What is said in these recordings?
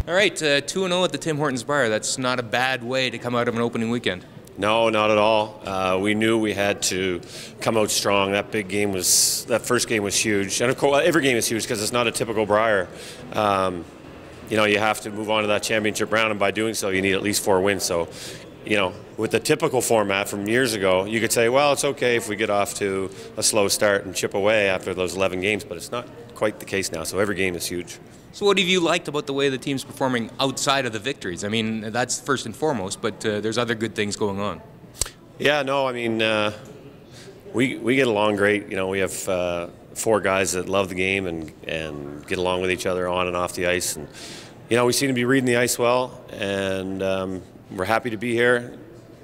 All right, 2-0 at the Tim Hortons Bar. That's not a bad way to come out of an opening weekend. No, not at all. We knew we had to come out strong. That first game was huge, and of course, every game is huge because it's not a typical Brier. You have to move on to that championship round, and by doing so, you need at least 4 wins. So, with the typical format from years ago, you could say, well, it's okay if we get off to a slow start and chip away after those 11 games, but it's not quite the case now. So every game is huge. So what have you liked about the way the team's performing outside of the victories? I mean, that's first and foremost, but there's other good things going on. Yeah, no, I mean, we get along great. We have 4 guys that love the game and get along with each other on and off the ice. And, we seem to be reading the ice well, and we're happy to be here.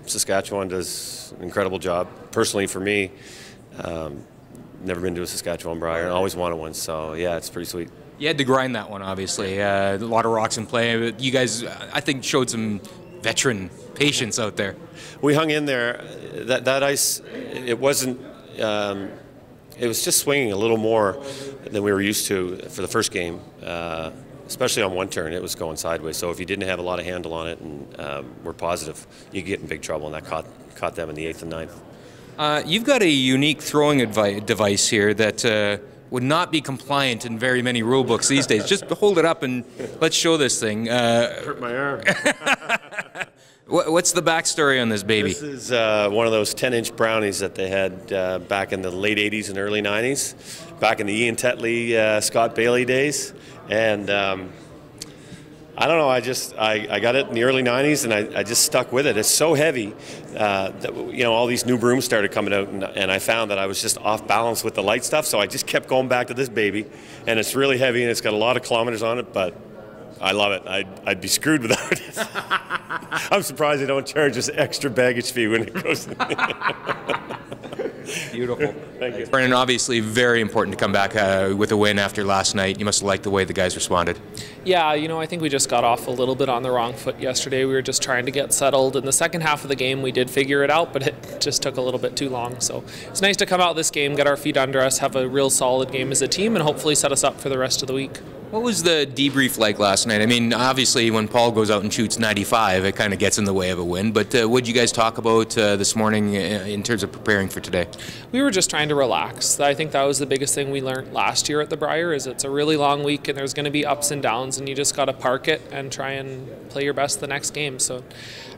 Saskatchewan does an incredible job. Personally, for me, never been to a Saskatchewan Brier. I always wanted one, so yeah, it's pretty sweet. You had to grind that one, obviously. A lot of rocks in play. But you guys, I think, showed some veteran patience out there. We hung in there. That ice, it wasn't. It was just swinging a little more than we were used to for the first game, especially on one turn. It was going sideways. So if you didn't have a lot of handle on it and were positive, you could get in big trouble, and that caught them in the 8th and 9th. You've got a unique throwing device here that would not be compliant in very many rule books these days. Just hold it up and let's show this thing. Hurt my arm. What's the backstory on this baby? This is one of those 10-inch brownies that they had back in the late 80s and early 90s, back in the Ian Tetley, Scott Bailey days. And I don't know, I got it in the early 90s, and I just stuck with it. It's so heavy that, all these new brooms started coming out, and I found that I was just off balance with the light stuff, so I just kept going back to this baby. And it's really heavy, and it's got a lot of kilometers on it, but I love it. I'd be screwed without it. I'm surprised they don't charge us extra baggage fee when it goes. Beautiful. Thank you. Brendan, obviously very important to come back with a win after last night. You must have liked the way the guys responded. Yeah, I think we just got off a little bit on the wrong foot yesterday. We were just trying to get settled. In the second half of the game, we did figure it out, but it just took a little bit too long. So it's nice to come out this game, get our feet under us, have a real solid game as a team, and hopefully set us up for the rest of the week. What was the debrief like last night? I mean, obviously when Paul goes out and shoots 95, it kind of gets in the way of a win. But what did you guys talk about this morning in terms of preparing for today? We were just trying to relax. I think that was the biggest thing we learned last year at the Brier, is it's a really long week and there's going to be ups and downs, and you just got to park it and try and play your best the next game. So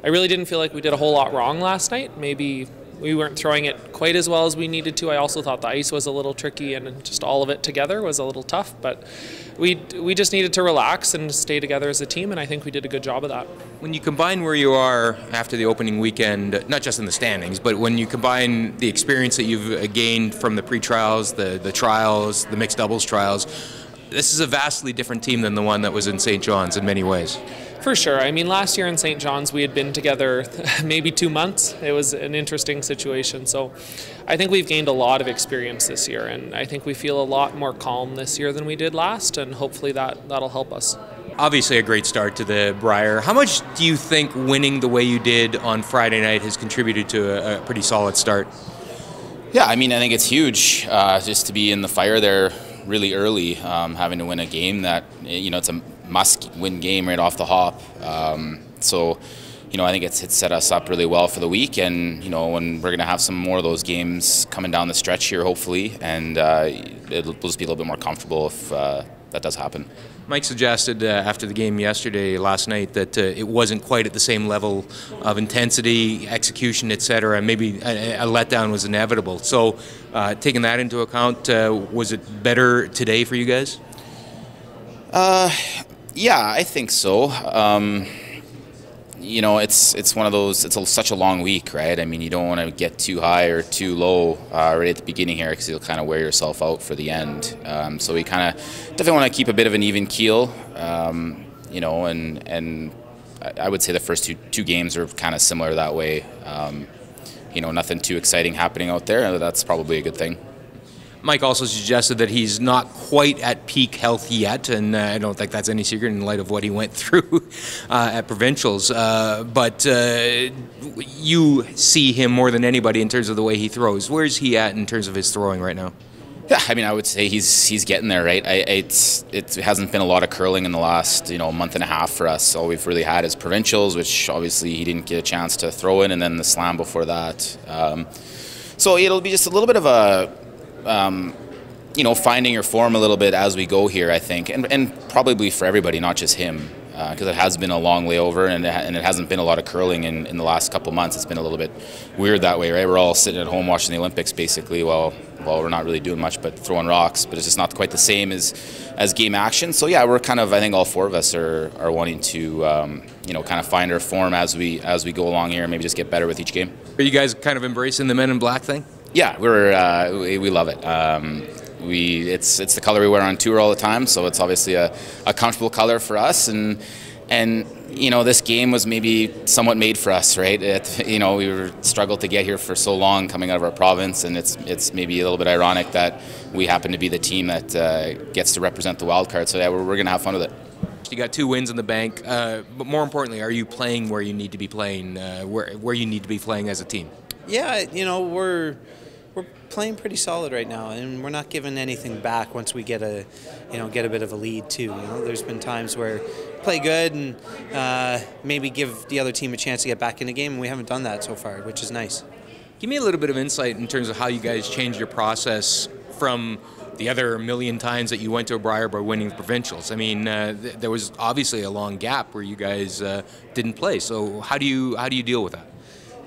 I really didn't feel like we did a whole lot wrong last night. Maybe we weren't throwing it quite as well as we needed to. I also thought the ice was a little tricky, and just all of it together was a little tough. But we just needed to relax and stay together as a team, and I think we did a good job of that. When you combine where you are after the opening weekend, not just in the standings, but when you combine the experience that you've gained from the pre-trials, the trials, the mixed doubles trials, this is a vastly different team than the one that was in St. John's in many ways. For sure. I mean, last year in St. John's, we had been together maybe 2 months. It was an interesting situation. So I think we've gained a lot of experience this year, and I think we feel a lot more calm this year than we did last, and hopefully that'll help us. Obviously a great start to the Brier. How much do you think winning the way you did on Friday night has contributed to a pretty solid start? Yeah, I mean, I think it's huge just to be in the fire there really early, having to win a game that, it's a must-win game right off the hop. So, I think it's set us up really well for the week, and, when we're going to have some more of those games coming down the stretch here, hopefully, and it'll just be a little bit more comfortable if that does happen. Mike suggested after the game last night, that it wasn't quite at the same level of intensity, execution, etc. Maybe a letdown was inevitable. So, taking that into account, was it better today for you guys? Yeah, I think so. It's one of those. It's such a long week, right? I mean, you don't want to get too high or too low right at the beginning here, because you'll kind of wear yourself out for the end. So we kind of definitely want to keep a bit of an even keel, and I would say the first two games are kind of similar that way. Nothing too exciting happening out there. That's probably a good thing. Mike also suggested that he's not quite at peak health yet, and I don't think that's any secret in light of what he went through at provincials. But you see him more than anybody in terms of the way he throws. Where's he at in terms of his throwing right now? Yeah, I mean, I would say he's getting there, right? It hasn't been a lot of curling in the last month and a half for us. All we've really had is provincials, which obviously he didn't get a chance to throw in, and then the slam before that. So it'll be just a little bit of a finding your form a little bit as we go here, I think, and probably for everybody, not just him, because it has been a long layover and it hasn't been a lot of curling in the last couple months. It's been a little bit weird that way, right? We're all sitting at home watching the Olympics basically. Well, we're not really doing much but throwing rocks, but it's just not quite the same as game action. So yeah, we're kind of, I think all four of us are wanting to kind of find our form as we go along here and maybe just get better with each game. Are you guys kind of embracing the Men in Black thing? Yeah, we love it. It's the color we wear on tour all the time, so it's obviously a comfortable color for us, and this game was maybe somewhat made for us, right? We struggled to get here for so long coming out of our province, and it's maybe a little bit ironic that we happen to be the team that gets to represent the wild card. So yeah, we're going to have fun with it. You got 2 wins in the bank, but more importantly, are you playing where you need to be playing, where you need to be playing as a team? Yeah, we're playing pretty solid right now, and we're not giving anything back once we get a bit of a lead too. There's been times where we play good and maybe give the other team a chance to get back in the game, and we haven't done that so far, which is nice. Give me a little bit of insight in terms of how you guys changed your process from the other million times that you went to a Brier by winning provincials. I mean, there was obviously a long gap where you guys didn't play. So how do you deal with that?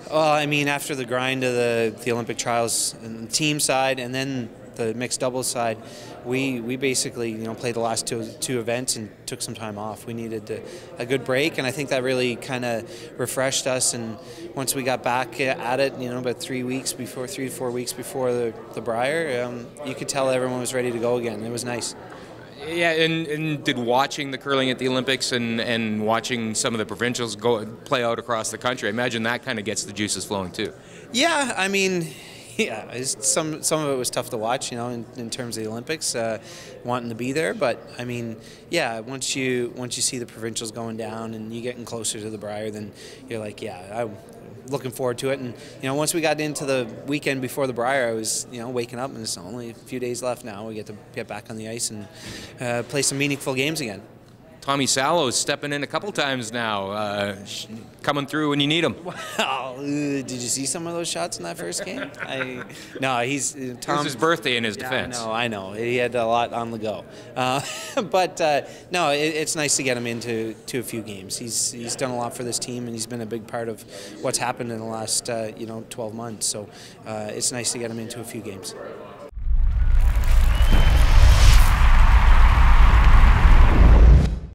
Well, I mean, after the grind of the Olympic trials and the team side and then the mixed doubles side, we basically played the last two events and took some time off. We needed a good break, and I think that really kind of refreshed us. And once we got back at it, about 3 to 4 weeks before the Brier, you could tell everyone was ready to go again. It was nice. Yeah, and did watching the curling at the Olympics and watching some of the provincials play out across the country, I imagine that kind of gets the juices flowing too. Yeah, I mean, yeah, some of it was tough to watch, in terms of the Olympics, wanting to be there. But I mean, yeah, once you see the provincials going down and you getting closer to the Brier, then you're like, yeah, I'm looking forward to it. And once we got into the weekend before the Brier, I was waking up and it's only a few days left now. We get to get back on the ice and play some meaningful games again. Tommy Salo's stepping in a couple times now, coming through when you need him. Wow, did you see some of those shots in that first game? No, he's Tom. It was his birthday in his defense. No, I know he had a lot on the go, but no, it's nice to get him into a few games. He's done a lot for this team, and he's been a big part of what's happened in the last 12 months. So it's nice to get him into a few games.